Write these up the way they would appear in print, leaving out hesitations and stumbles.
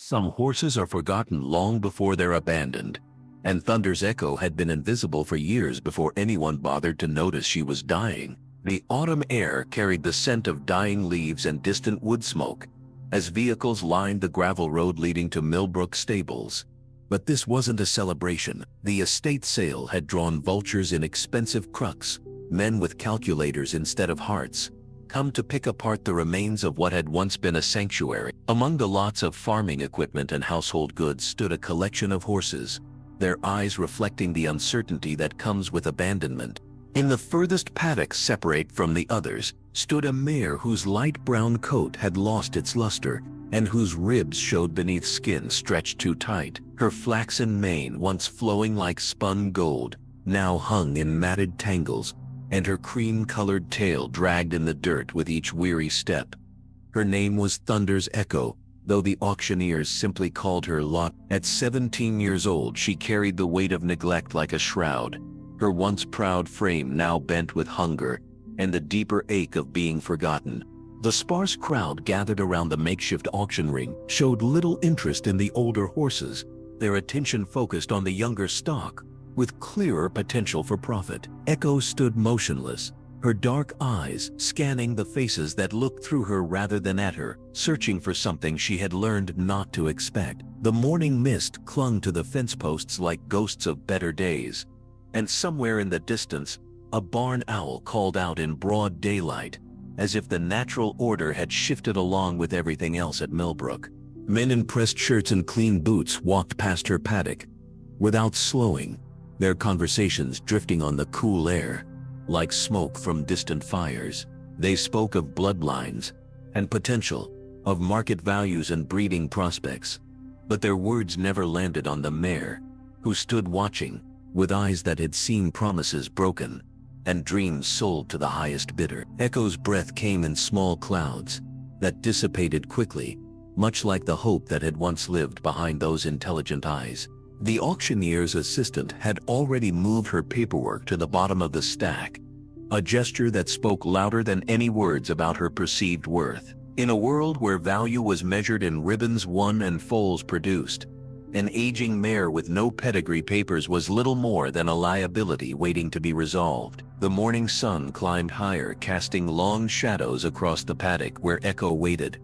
Some horses are forgotten long before they're abandoned, and Thunder's Echo had been invisible for years before anyone bothered to notice she was dying. The autumn air carried the scent of dying leaves and distant wood smoke as vehicles lined the gravel road leading to Millbrook stables. But this wasn't a celebration. The estate sale had drawn vultures in expensive crooks, men with calculators instead of hearts, come to pick apart the remains of what had once been a sanctuary. Among the lots of farming equipment and household goods stood a collection of horses, their eyes reflecting the uncertainty that comes with abandonment. In the furthest paddock separate from the others stood a mare whose light brown coat had lost its luster and whose ribs showed beneath skin stretched too tight. Her flaxen mane, once flowing like spun gold, now hung in matted tangles, and her cream-colored tail dragged in the dirt with each weary step. Her name was Thunder's Echo, though the auctioneers simply called her Lot. At 17 years old, she carried the weight of neglect like a shroud, her once proud frame now bent with hunger and the deeper ache of being forgotten. The sparse crowd gathered around the makeshift auction ring showed little interest in the older horses, their attention focused on the younger stock, with clearer potential for profit. Echo stood motionless, her dark eyes scanning the faces that looked through her rather than at her, searching for something she had learned not to expect. The morning mist clung to the fence posts like ghosts of better days, and somewhere in the distance, a barn owl called out in broad daylight, as if the natural order had shifted along with everything else at Millbrook. Men in pressed shirts and clean boots walked past her paddock, without slowing, their conversations drifting on the cool air, like smoke from distant fires. They spoke of bloodlines and potential, of market values and breeding prospects, but their words never landed on the mare, who stood watching, with eyes that had seen promises broken and dreams sold to the highest bidder. Echo's breath came in small clouds that dissipated quickly, much like the hope that had once lived behind those intelligent eyes. The auctioneer's assistant had already moved her paperwork to the bottom of the stack, a gesture that spoke louder than any words about her perceived worth. In a world where value was measured in ribbons won and foals produced, an aging mare with no pedigree papers was little more than a liability waiting to be resolved. The morning sun climbed higher, casting long shadows across the paddock where Echo waited,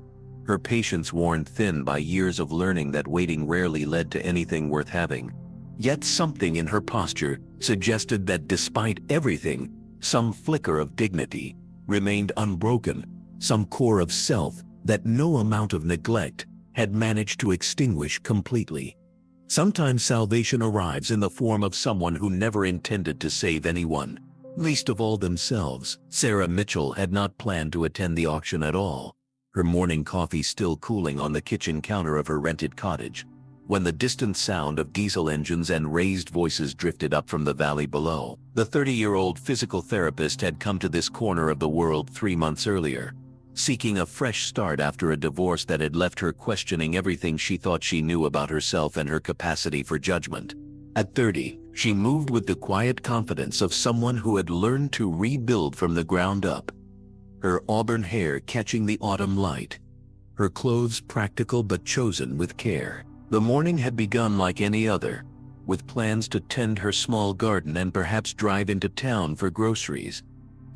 her patience worn thin by years of learning that waiting rarely led to anything worth having. Yet something in her posture suggested that despite everything, some flicker of dignity remained unbroken, some core of self that no amount of neglect had managed to extinguish completely. Sometimes salvation arrives in the form of someone who never intended to save anyone, least of all themselves. Sarah Mitchell had not planned to attend the auction at all, her morning coffee still cooling on the kitchen counter of her rented cottage, when the distant sound of diesel engines and raised voices drifted up from the valley below. The 30-year-old physical therapist had come to this corner of the world 3 months earlier, seeking a fresh start after a divorce that had left her questioning everything she thought she knew about herself and her capacity for judgment. At 30, she moved with the quiet confidence of someone who had learned to rebuild from the ground up, her auburn hair catching the autumn light, her clothes practical but chosen with care. The morning had begun like any other, with plans to tend her small garden and perhaps drive into town for groceries.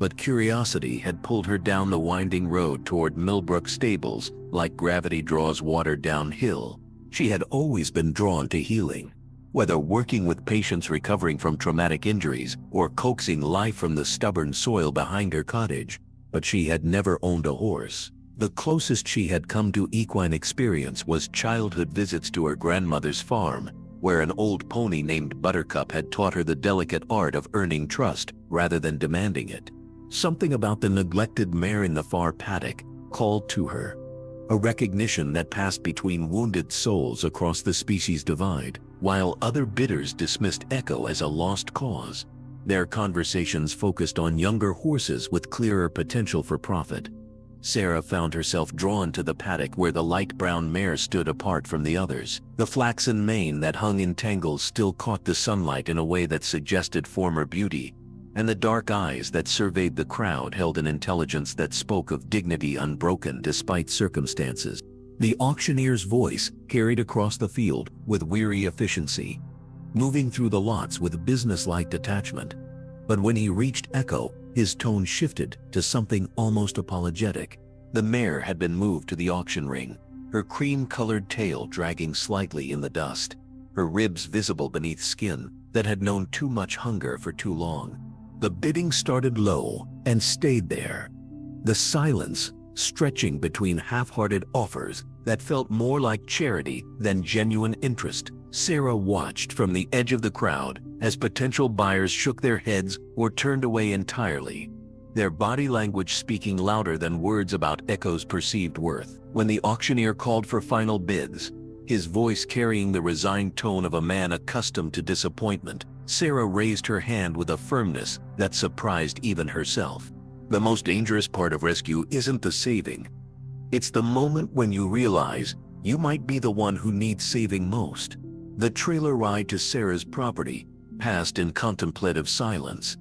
But curiosity had pulled her down the winding road toward Millbrook stables like gravity draws water downhill. She had always been drawn to healing, whether working with patients recovering from traumatic injuries or coaxing life from the stubborn soil behind her cottage, but she had never owned a horse. The closest she had come to equine experience was childhood visits to her grandmother's farm, where an old pony named Buttercup had taught her the delicate art of earning trust rather than demanding it. Something about the neglected mare in the far paddock called to her, a recognition that passed between wounded souls across the species divide. While other bidders dismissed Echo as a lost cause, their conversations focused on younger horses with clearer potential for profit. Sarah found herself drawn to the paddock where the light brown mare stood apart from the others. The flaxen mane that hung in tangles still caught the sunlight in a way that suggested former beauty, and the dark eyes that surveyed the crowd held an intelligence that spoke of dignity unbroken despite circumstances. The auctioneer's voice carried across the field with weary efficiency, moving through the lots with businesslike detachment. But when he reached Echo, his tone shifted to something almost apologetic. The mare had been moved to the auction ring, her cream-colored tail dragging slightly in the dust, her ribs visible beneath skin that had known too much hunger for too long. The bidding started low and stayed there, the silence stretching between half-hearted offers that felt more like charity than genuine interest. Sarah watched from the edge of the crowd as potential buyers shook their heads or turned away entirely, their body language speaking louder than words about Echo's perceived worth. When the auctioneer called for final bids, his voice carrying the resigned tone of a man accustomed to disappointment, Sarah raised her hand with a firmness that surprised even herself. The most dangerous part of rescue isn't the saving. It's the moment when you realize you might be the one who needs saving most. The trailer ride to Sarah's property passed in contemplative silence,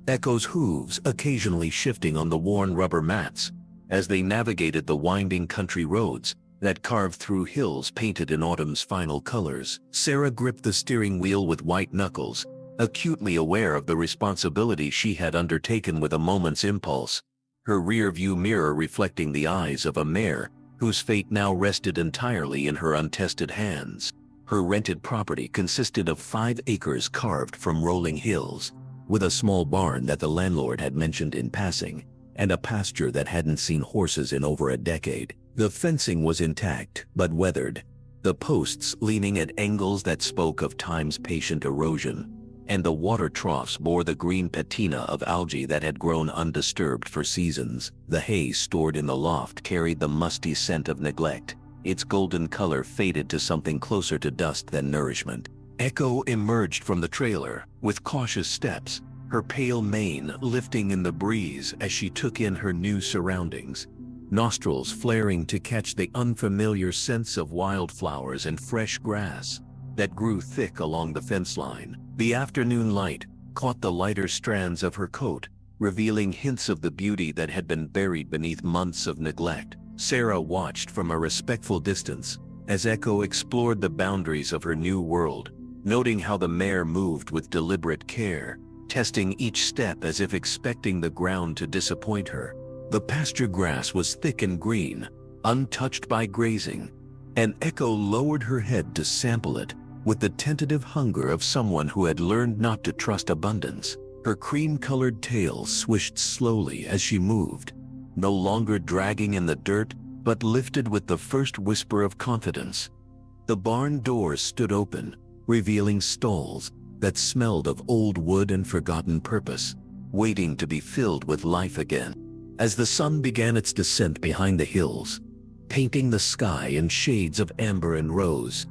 Echo's hooves occasionally shifting on the worn rubber mats as they navigated the winding country roads that carved through hills painted in autumn's final colors. Sarah gripped the steering wheel with white knuckles, acutely aware of the responsibility she had undertaken with a moment's impulse, her rear-view mirror reflecting the eyes of a mare whose fate now rested entirely in her untested hands. Her rented property consisted of 5 acres carved from rolling hills, with a small barn that the landlord had mentioned in passing, and a pasture that hadn't seen horses in over a decade. The fencing was intact but weathered, the posts leaning at angles that spoke of time's patient erosion, and the water troughs bore the green patina of algae that had grown undisturbed for seasons. The hay stored in the loft carried the musty scent of neglect, its golden color faded to something closer to dust than nourishment. Echo emerged from the trailer with cautious steps, her pale mane lifting in the breeze as she took in her new surroundings, nostrils flaring to catch the unfamiliar scents of wildflowers and fresh grass that grew thick along the fence line. The afternoon light caught the lighter strands of her coat, revealing hints of the beauty that had been buried beneath months of neglect. Sarah watched from a respectful distance as Echo explored the boundaries of her new world, noting how the mare moved with deliberate care, testing each step as if expecting the ground to disappoint her. The pasture grass was thick and green, untouched by grazing, and Echo lowered her head to sample it with the tentative hunger of someone who had learned not to trust abundance. Her cream-colored tail swished slowly as she moved, no longer dragging in the dirt, but lifted with the first whisper of confidence. The barn doors stood open, revealing stalls that smelled of old wood and forgotten purpose, waiting to be filled with life again. As the sun began its descent behind the hills, painting the sky in shades of amber and rose,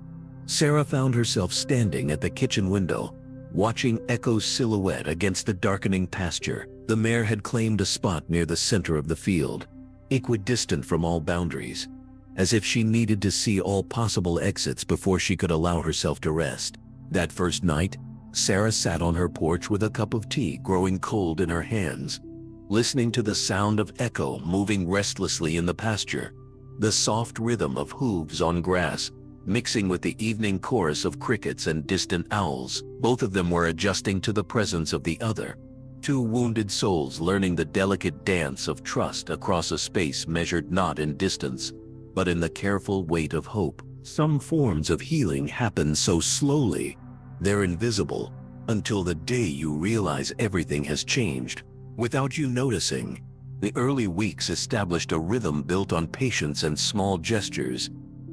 Sarah found herself standing at the kitchen window, watching Echo's silhouette against the darkening pasture. The mare had claimed a spot near the center of the field, equidistant from all boundaries, as if she needed to see all possible exits before she could allow herself to rest. That first night, Sarah sat on her porch with a cup of tea growing cold in her hands, listening to the sound of Echo moving restlessly in the pasture, the soft rhythm of hooves on grass, mixing with the evening chorus of crickets and distant owls. Both of them were adjusting to the presence of the other, 2 wounded souls learning the delicate dance of trust across a space measured not in distance, but in the careful weight of hope. Some forms of healing happen so slowly, they're invisible, until the day you realize everything has changed, without you noticing. The early weeks established a rhythm built on patience and small gestures,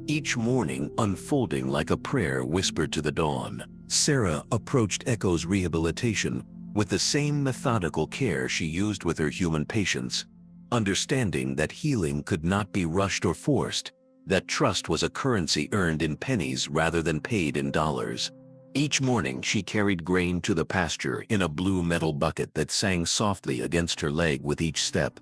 each morning unfolding like a prayer whispered to the dawn. Sarah approached Echo's rehabilitation with the same methodical care she used with her human patients, understanding that healing could not be rushed or forced, that trust was a currency earned in pennies rather than paid in dollars. Each morning she carried grain to the pasture in a blue metal bucket that sang softly against her leg with each step,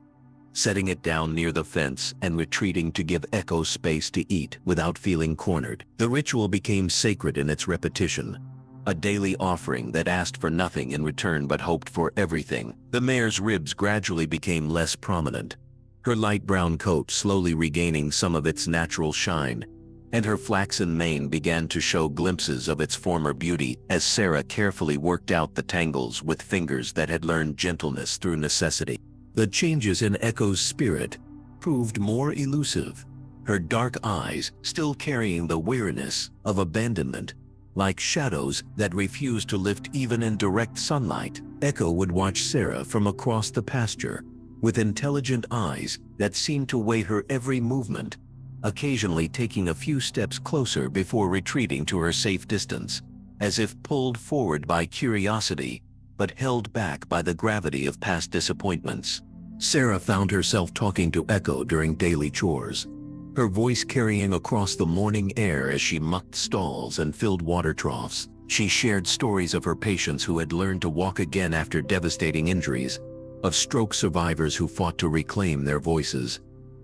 setting it down near the fence and retreating to give Echo space to eat without feeling cornered. The ritual became sacred in its repetition, a daily offering that asked for nothing in return but hoped for everything. The mare's ribs gradually became less prominent, her light brown coat slowly regaining some of its natural shine, and her flaxen mane began to show glimpses of its former beauty as Sarah carefully worked out the tangles with fingers that had learned gentleness through necessity. The changes in Echo's spirit proved more elusive, her dark eyes still carrying the weariness of abandonment, like shadows that refused to lift even in direct sunlight. Echo would watch Sarah from across the pasture, with intelligent eyes that seemed to weigh her every movement, occasionally taking a few steps closer before retreating to her safe distance, as if pulled forward by curiosity, but held back by the gravity of past disappointments. Sarah found herself talking to Echo during daily chores, her voice carrying across the morning air as she mucked stalls and filled water troughs. She shared stories of her patients who had learned to walk again after devastating injuries, of stroke survivors who fought to reclaim their voices,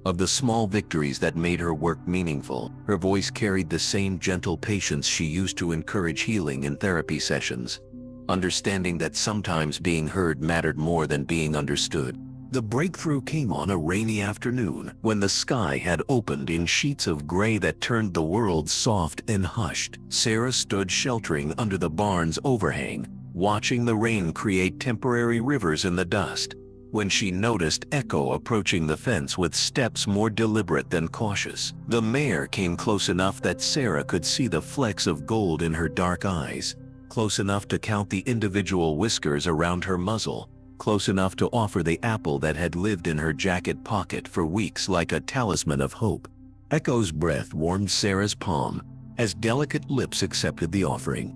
of the small victories that made her work meaningful. Her voice carried the same gentle patience she used to encourage healing in therapy sessions, understanding that sometimes being heard mattered more than being understood. The breakthrough came on a rainy afternoon when the sky had opened in sheets of gray that turned the world soft and hushed. Sarah stood sheltering under the barn's overhang, watching the rain create temporary rivers in the dust, when she noticed Echo approaching the fence with steps more deliberate than cautious. The mare came close enough that Sarah could see the flecks of gold in her dark eyes, close enough to count the individual whiskers around her muzzle, close enough to offer the apple that had lived in her jacket pocket for weeks like a talisman of hope. Echo's breath warmed Sarah's palm as delicate lips accepted the offering.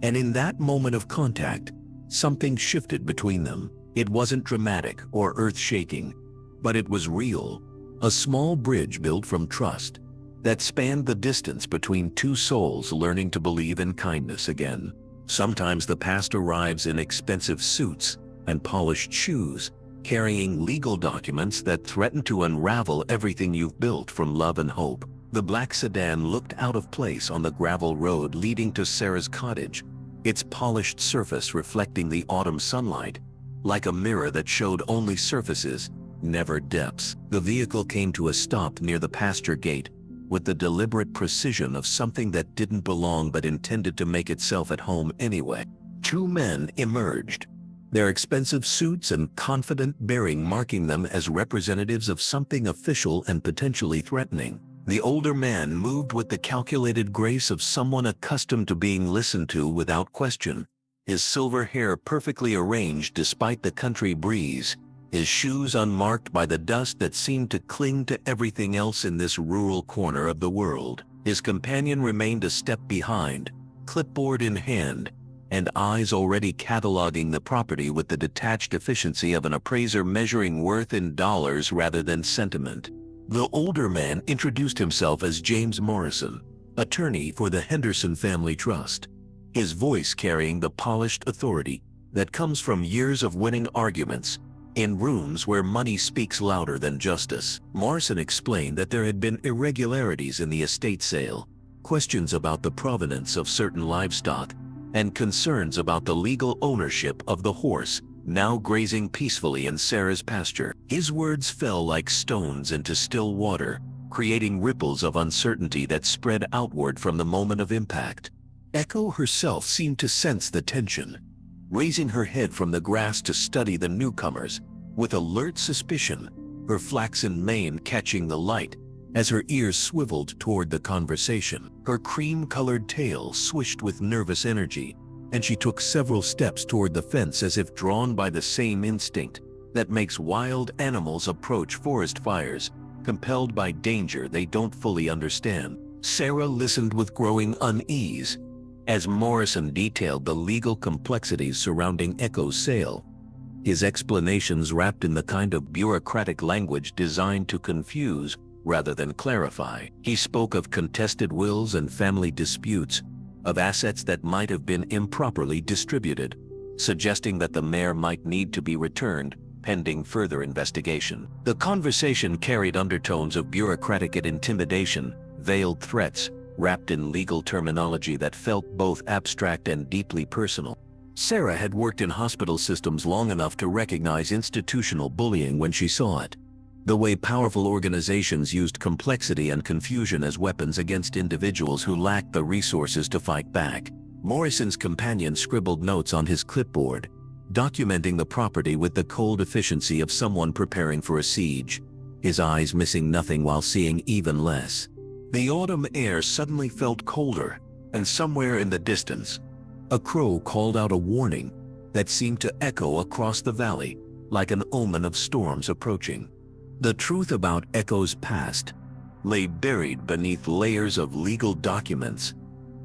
And in that moment of contact, something shifted between them. It wasn't dramatic or earth-shaking, but it was real. A small bridge built from trust that spanned the distance between two souls learning to believe in kindness again. Sometimes the past arrives in expensive suits and polished shoes, carrying legal documents that threaten to unravel everything you've built from love and hope. The black sedan looked out of place on the gravel road leading to Sarah's cottage, its polished surface reflecting the autumn sunlight, like a mirror that showed only surfaces, never depths. The vehicle came to a stop near the pasture gate, with the deliberate precision of something that didn't belong but intended to make itself at home anyway. Two men emerged, their expensive suits and confident bearing marking them as representatives of something official and potentially threatening. The older man moved with the calculated grace of someone accustomed to being listened to without question, his silver hair perfectly arranged despite the country breeze, his shoes unmarked by the dust that seemed to cling to everything else in this rural corner of the world. His companion remained a step behind, clipboard in hand, and eyes already cataloging the property with the detached efficiency of an appraiser measuring worth in dollars rather than sentiment. The older man introduced himself as James Morrison, attorney for the Henderson Family Trust, his voice carrying the polished authority that comes from years of winning arguments in rooms where money speaks louder than justice. Morrison explained that there had been irregularities in the estate sale, questions about the provenance of certain livestock, and concerns about the legal ownership of the horse now grazing peacefully in Sarah's pasture. His words fell like stones into still water, creating ripples of uncertainty that spread outward from the moment of impact. Echo herself seemed to sense the tension, raising her head from the grass to study the newcomers with alert suspicion, her flaxen mane catching the light as her ears swiveled toward the conversation. Her cream-colored tail swished with nervous energy, and she took several steps toward the fence as if drawn by the same instinct that makes wild animals approach forest fires, compelled by danger they don't fully understand. Sarah listened with growing unease as Morrison detailed the legal complexities surrounding Echo's sale, his explanations wrapped in the kind of bureaucratic language designed to confuse rather than clarify. He spoke of contested wills and family disputes, of assets that might have been improperly distributed, suggesting that the mare might need to be returned pending further investigation. The conversation carried undertones of bureaucratic intimidation, veiled threats, wrapped in legal terminology that felt both abstract and deeply personal. Sarah had worked in hospital systems long enough to recognize institutional bullying when she saw it. the way powerful organizations used complexity and confusion as weapons against individuals who lacked the resources to fight back. Morrison's companion scribbled notes on his clipboard, documenting the property with the cold efficiency of someone preparing for a siege, his eyes missing nothing while seeing even less. The autumn air suddenly felt colder, and somewhere in the distance, a crow called out a warning that seemed to echo across the valley like an omen of storms approaching. The truth about Echo's past lay buried beneath layers of legal documents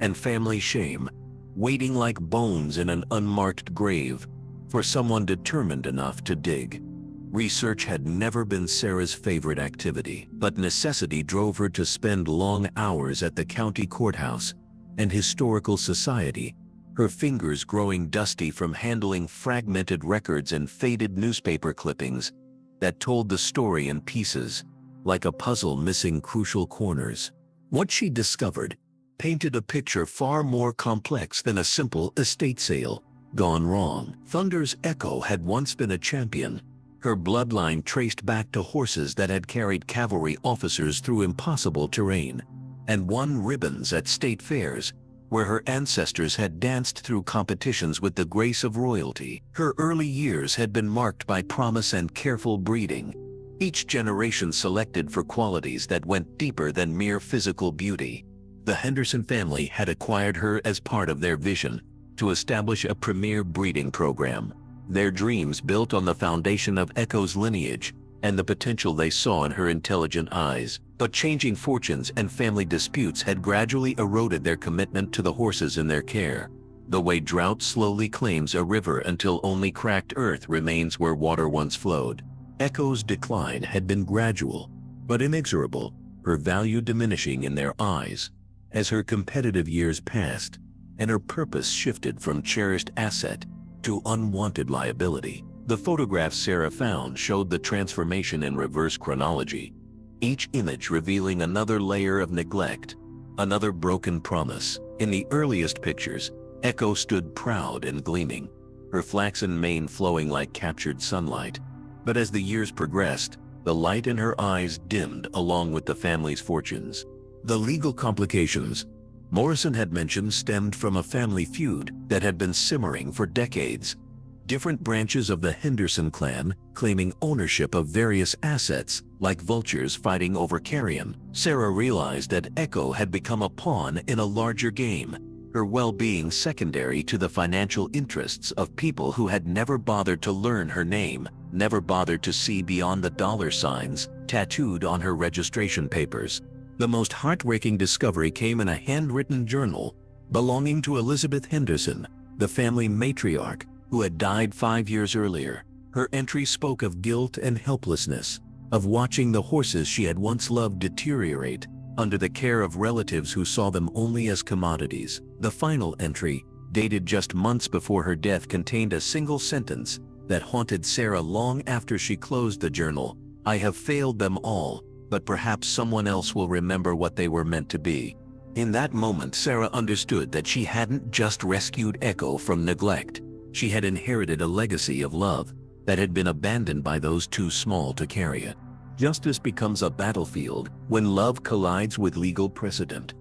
and family shame, waiting like bones in an unmarked grave for someone determined enough to dig. Research had never been Sarah's favorite activity, but necessity drove her to spend long hours at the county courthouse and historical society, her fingers growing dusty from handling fragmented records and faded newspaper clippings that told the story in pieces, like a puzzle missing crucial corners. What she discovered painted a picture far more complex than a simple estate sale gone wrong. Thunder's Echo had once been a champion, her bloodline traced back to horses that had carried cavalry officers through impossible terrain, and won ribbons at state fairs, where her ancestors had danced through competitions with the grace of royalty. Her early years had been marked by promise and careful breeding, each generation selected for qualities that went deeper than mere physical beauty. The Henderson family had acquired her as part of their vision to establish a premier breeding program, their dreams built on the foundation of Echo's lineage and the potential they saw in her intelligent eyes. But changing fortunes and family disputes had gradually eroded their commitment to the horses in their care, the way drought slowly claims a river until only cracked earth remains where water once flowed. Echo's decline had been gradual, but inexorable, her value diminishing in their eyes as her competitive years passed and her purpose shifted from cherished asset to unwanted liability. The photographs Sarah found showed the transformation in reverse chronology, each image revealing another layer of neglect, another broken promise. In the earliest pictures, Echo stood proud and gleaming, her flaxen mane flowing like captured sunlight. But as the years progressed, the light in her eyes dimmed along with the family's fortunes. The legal complications Morrison had mentioned stemmed from a family feud that had been simmering for decades. Different branches of the Henderson clan claiming ownership of various assets, like vultures fighting over carrion. Sarah realized that Echo had become a pawn in a larger game, her well-being secondary to the financial interests of people who had never bothered to learn her name, never bothered to see beyond the dollar signs tattooed on her registration papers. The most heartbreaking discovery came in a handwritten journal belonging to Elizabeth Henderson, the family matriarch, who had died 5 years earlier. Her entry spoke of guilt and helplessness, of watching the horses she had once loved deteriorate under the care of relatives who saw them only as commodities. The final entry, dated just months before her death, contained a single sentence that haunted Sarah long after she closed the journal. "I have failed them all, but perhaps someone else will remember what they were meant to be." In that moment, Sarah understood that she hadn't just rescued Echo from neglect. She had inherited a legacy of love that had been abandoned by those too small to carry it. Justice becomes a battlefield when love collides with legal precedent,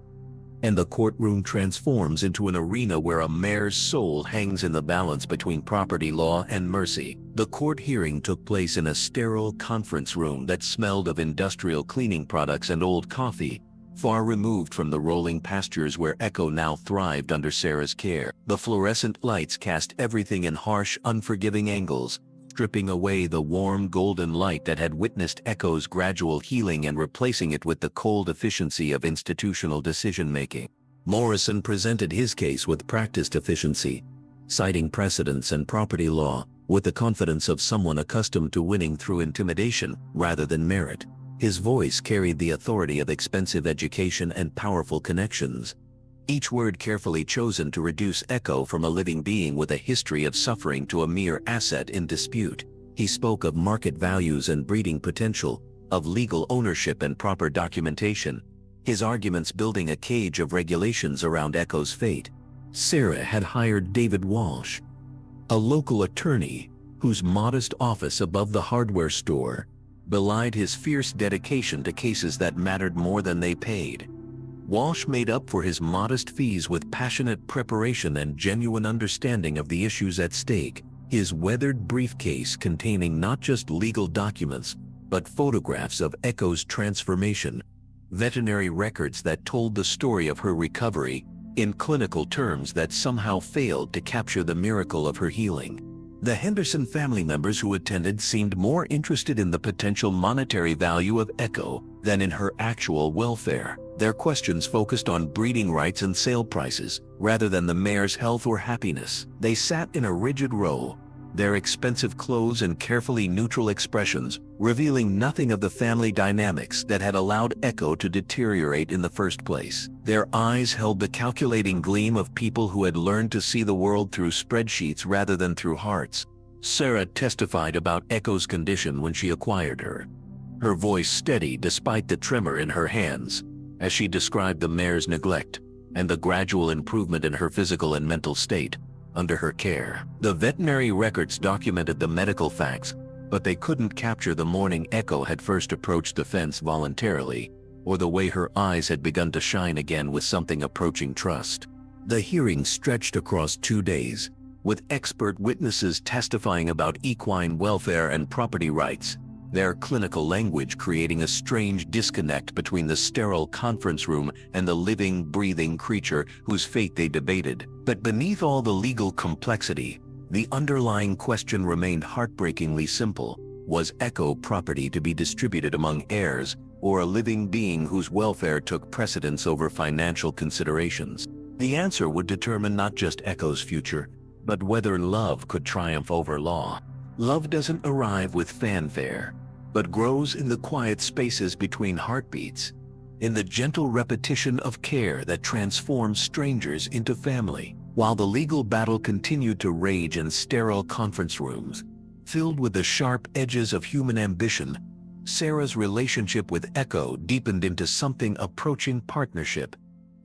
and the courtroom transforms into an arena where a mare's soul hangs in the balance between property law and mercy. The court hearing took place in a sterile conference room that smelled of industrial cleaning products and old coffee, far removed from the rolling pastures where Echo now thrived under Sarah's care. The fluorescent lights cast everything in harsh, unforgiving angles, stripping away the warm golden light that had witnessed Echo's gradual healing and replacing it with the cold efficiency of institutional decision-making. Morrison presented his case with practiced efficiency, citing precedents and property law, with the confidence of someone accustomed to winning through intimidation rather than merit. His voice carried the authority of expensive education and powerful connections, each word carefully chosen to reduce Echo from a living being with a history of suffering to a mere asset in dispute. He spoke of market values and breeding potential, of legal ownership and proper documentation, his arguments building a cage of regulations around Echo's fate. Sarah had hired David Walsh, a local attorney whose modest office above the hardware store belied his fierce dedication to cases that mattered more than they paid. Walsh made up for his modest fees with passionate preparation and genuine understanding of the issues at stake. His weathered briefcase containing not just legal documents, but photographs of Echo's transformation, veterinary records that told the story of her recovery, in clinical terms that somehow failed to capture the miracle of her healing. The Henderson family members who attended seemed more interested in the potential monetary value of Echo than in her actual welfare. Their questions focused on breeding rights and sale prices, rather than the mare's health or happiness. They sat in a rigid row, their expensive clothes and carefully neutral expressions revealing nothing of the family dynamics that had allowed Echo to deteriorate in the first place. Their eyes held the calculating gleam of people who had learned to see the world through spreadsheets rather than through hearts. Sarah testified about Echo's condition when she acquired her, her voice steady despite the tremor in her hands, as she described the mare's neglect and the gradual improvement in her physical and mental state under her care. The veterinary records documented the medical facts, but they couldn't capture the morning Echo had first approached the fence voluntarily, or the way her eyes had begun to shine again with something approaching trust. The hearing stretched across 2 days, with expert witnesses testifying about equine welfare and property rights, their clinical language creating a strange disconnect between the sterile conference room and the living, breathing creature whose fate they debated. But beneath all the legal complexity, the underlying question remained heartbreakingly simple. Was Echo property to be distributed among heirs, or a living being whose welfare took precedence over financial considerations? The answer would determine not just Echo's future, but whether love could triumph over law. Love doesn't arrive with fanfare, but grows in the quiet spaces between heartbeats, in the gentle repetition of care that transforms strangers into family. While the legal battle continued to rage in sterile conference rooms, filled with the sharp edges of human ambition, Sarah's relationship with Echo deepened into something approaching partnership,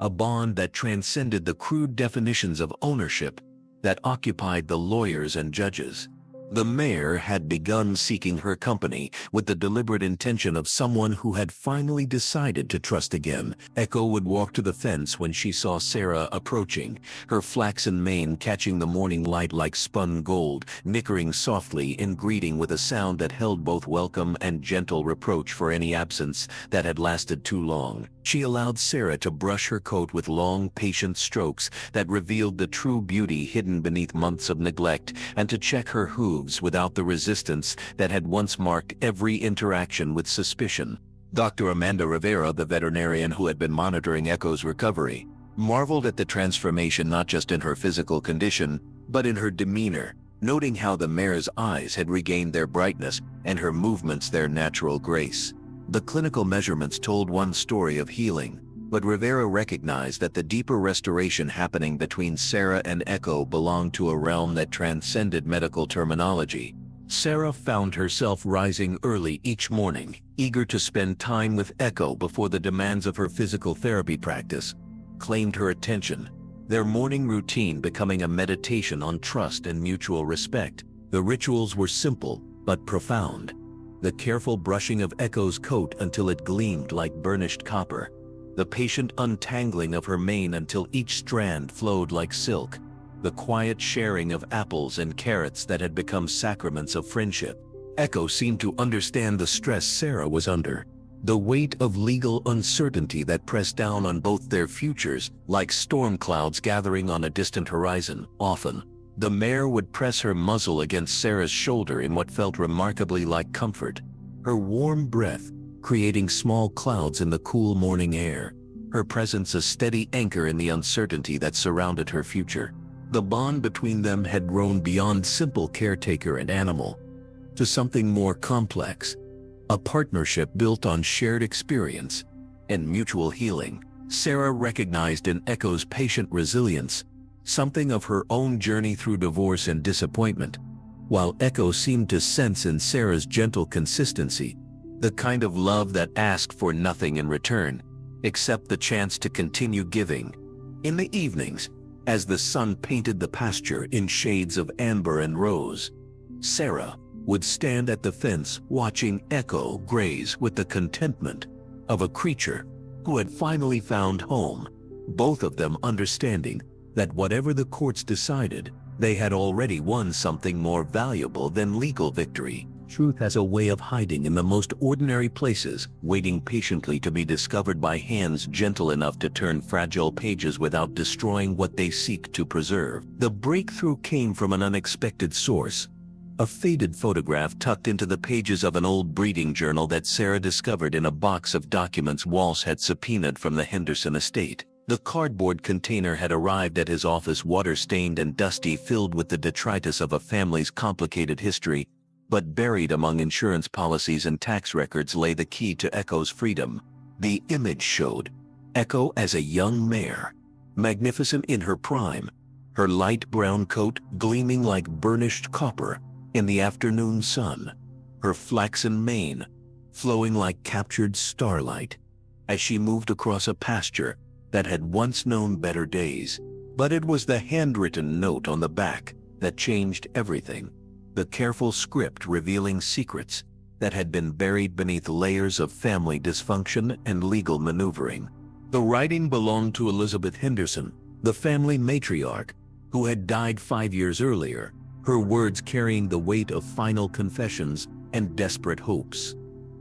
a bond that transcended the crude definitions of ownership that occupied the lawyers and judges. The mare had begun seeking her company with the deliberate intention of someone who had finally decided to trust again. Echo would walk to the fence when she saw Sarah approaching, her flaxen mane catching the morning light like spun gold, nickering softly in greeting with a sound that held both welcome and gentle reproach for any absence that had lasted too long. She allowed Sarah to brush her coat with long, patient strokes that revealed the true beauty hidden beneath months of neglect, and to check her hooves without the resistance that had once marked every interaction with suspicion. Dr. Amanda Rivera, the veterinarian who had been monitoring Echo's recovery, marveled at the transformation not just in her physical condition, but in her demeanor, noting how the mare's eyes had regained their brightness and her movements their natural grace. The clinical measurements told one story of healing, but Rivera recognized that the deeper restoration happening between Sarah and Echo belonged to a realm that transcended medical terminology. Sarah found herself rising early each morning, eager to spend time with Echo before the demands of her physical therapy practice claimed her attention, their morning routine becoming a meditation on trust and mutual respect. The rituals were simple but profound. The careful brushing of Echo's coat until it gleamed like burnished copper, the patient untangling of her mane until each strand flowed like silk, the quiet sharing of apples and carrots that had become sacraments of friendship. Echo seemed to understand the stress Sarah was under, the weight of legal uncertainty that pressed down on both their futures like storm clouds gathering on a distant horizon. Often, the mare would press her muzzle against Sarah's shoulder in what felt remarkably like comfort, her warm breath creating small clouds in the cool morning air, her presence a steady anchor in the uncertainty that surrounded her future. The bond between them had grown beyond simple caretaker and animal to something more complex, a partnership built on shared experience and mutual healing. Sarah recognized in Echo's patient resilience something of her own journey through divorce and disappointment, while Echo seemed to sense in Sarah's gentle consistency the kind of love that asked for nothing in return, except the chance to continue giving. In the evenings, as the sun painted the pasture in shades of amber and rose, Sarah, would stand at the fence watching Echo graze with the contentment of a creature who had finally found home, both of them understanding that whatever the courts decided, they had already won something more valuable than legal victory. Truth has a way of hiding in the most ordinary places, waiting patiently to be discovered by hands gentle enough to turn fragile pages without destroying what they seek to preserve. The breakthrough came from an unexpected source. A faded photograph tucked into the pages of an old breeding journal that Sarah discovered in a box of documents Walsh had subpoenaed from the Henderson estate. The cardboard container had arrived at his office water-stained and dusty, filled with the detritus of a family's complicated history, but buried among insurance policies and tax records lay the key to Echo's freedom. The image showed Echo as a young mare, magnificent in her prime, her light brown coat gleaming like burnished copper in the afternoon sun, her flaxen mane flowing like captured starlight as she moved across a pasture that had once known better days. But it was the handwritten note on the back that changed everything. The careful script revealing secrets that had been buried beneath layers of family dysfunction and legal maneuvering. The writing belonged to Elizabeth Henderson, the family matriarch, who had died 5 years earlier, her words carrying the weight of final confessions and desperate hopes.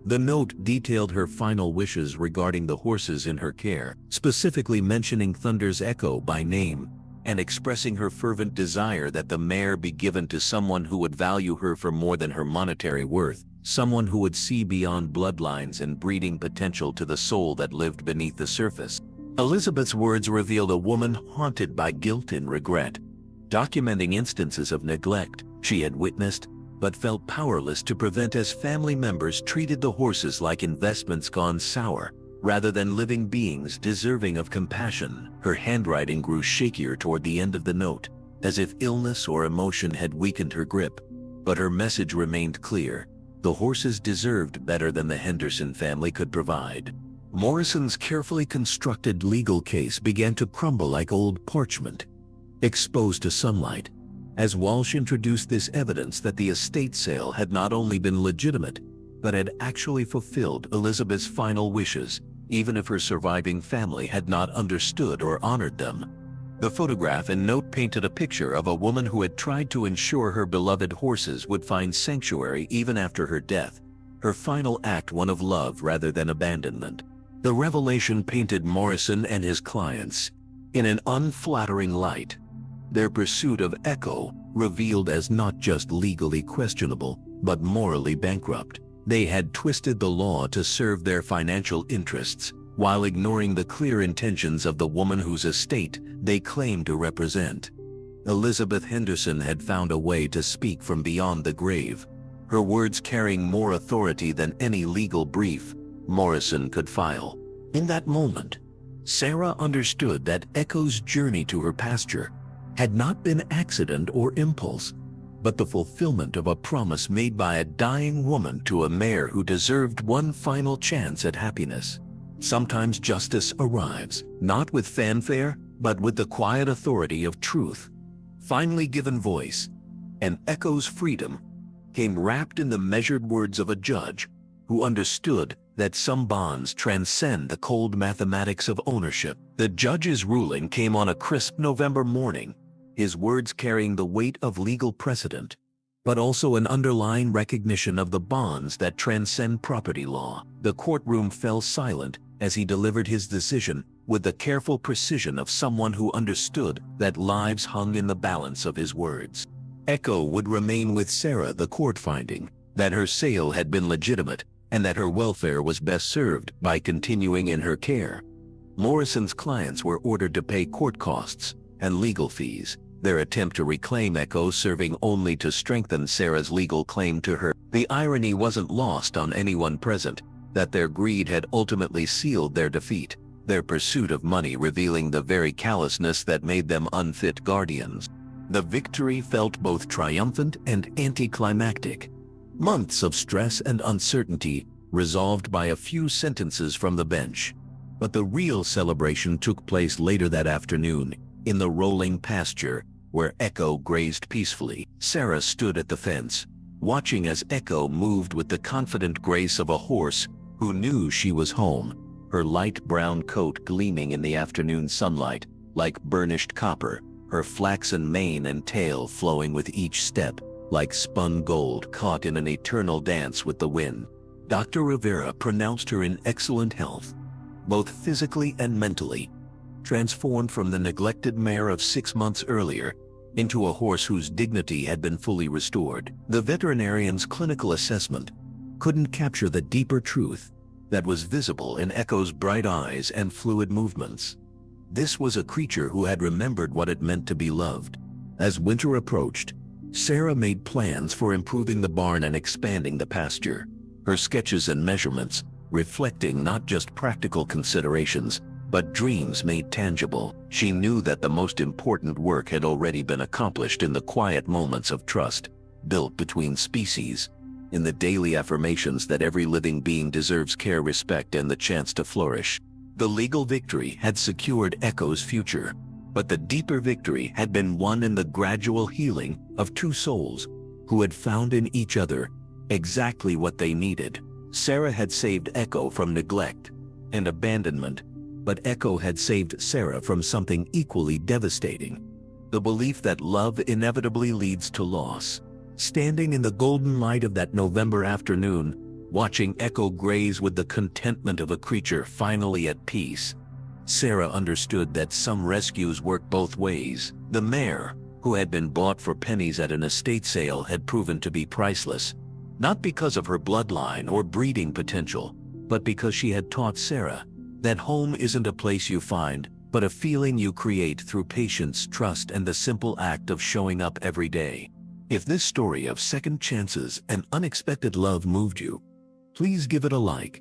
The note detailed her final wishes regarding the horses in her care, specifically mentioning Thunder's Echo by name, and expressing her fervent desire that the mare be given to someone who would value her for more than her monetary worth, someone who would see beyond bloodlines and breeding potential to the soul that lived beneath the surface. Elizabeth's words revealed a woman haunted by guilt and regret, documenting instances of neglect she had witnessed but felt powerless to prevent as family members treated the horses like investments gone sour, rather than living beings deserving of compassion. Her handwriting grew shakier toward the end of the note, as if illness or emotion had weakened her grip. But her message remained clear. The horses deserved better than the Henderson family could provide. Morrison's carefully constructed legal case began to crumble like old parchment, exposed to sunlight, as Walsh introduced this evidence that the estate sale had not only been legitimate, but had actually fulfilled Elizabeth's final wishes, even if her surviving family had not understood or honored them. The photograph and note painted a picture of a woman who had tried to ensure her beloved horses would find sanctuary even after her death, her final act one of love rather than abandonment. The revelation painted Morrison and his clients in an unflattering light. Their pursuit of Echo revealed as not just legally questionable, but morally bankrupt. They had twisted the law to serve their financial interests, while ignoring the clear intentions of the woman whose estate they claimed to represent. Elizabeth Henderson had found a way to speak from beyond the grave, her words carrying more authority than any legal brief Morrison could file. In that moment, Sarah understood that Echo's journey to her pasture had not been accident or impulse, but the fulfillment of a promise made by a dying woman to a mare who deserved one final chance at happiness. Sometimes justice arrives, not with fanfare, but with the quiet authority of truth, finally given voice, and Echo's freedom came wrapped in the measured words of a judge who understood that some bonds transcend the cold mathematics of ownership. The judge's ruling came on a crisp November morning, his words carrying the weight of legal precedent, but also an underlying recognition of the bonds that transcend property law. The courtroom fell silent as he delivered his decision, with the careful precision of someone who understood that lives hung in the balance of his words. Echo would remain with Sarah, the court finding that her sale had been legitimate and that her welfare was best served by continuing in her care. Morrison's clients were ordered to pay court costs and legal fees, their attempt to reclaim Echo serving only to strengthen Sarah's legal claim to her. The irony wasn't lost on anyone present, that their greed had ultimately sealed their defeat, their pursuit of money revealing the very callousness that made them unfit guardians. The victory felt both triumphant and anticlimactic. Months of stress and uncertainty resolved by a few sentences from the bench. But the real celebration took place later that afternoon, in the rolling pasture, where Echo grazed peacefully. Sarah stood at the fence, watching as Echo moved with the confident grace of a horse who knew she was home, her light brown coat gleaming in the afternoon sunlight like burnished copper, her flaxen mane and tail flowing with each step like spun gold caught in an eternal dance with the wind. Dr. Rivera pronounced her in excellent health, both physically and mentally, transformed from the neglected mare of 6 months earlier into a horse whose dignity had been fully restored. The veterinarian's clinical assessment couldn't capture the deeper truth that was visible in Echo's bright eyes and fluid movements. This was a creature who had remembered what it meant to be loved. As winter approached, Sarah made plans for improving the barn and expanding the pasture, her sketches and measurements reflecting not just practical considerations, but dreams made tangible. She knew that the most important work had already been accomplished in the quiet moments of trust built between species, in the daily affirmations that every living being deserves care, respect, and the chance to flourish. The legal victory had secured Echo's future, but the deeper victory had been won in the gradual healing of two souls who had found in each other exactly what they needed. Sarah had saved Echo from neglect and abandonment, but Echo had saved Sarah from something equally devastating: the belief that love inevitably leads to loss. Standing in the golden light of that November afternoon, watching Echo graze with the contentment of a creature finally at peace, Sarah understood that some rescues work both ways. The mare, who had been bought for pennies at an estate sale, had proven to be priceless, not because of her bloodline or breeding potential, but because she had taught Sarah that home isn't a place you find, but a feeling you create through patience, trust, and the simple act of showing up every day. If this story of second chances and unexpected love moved you, please give it a like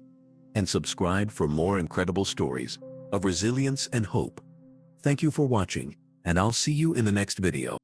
and subscribe for more incredible stories of resilience and hope. Thank you for watching, and I'll see you in the next video.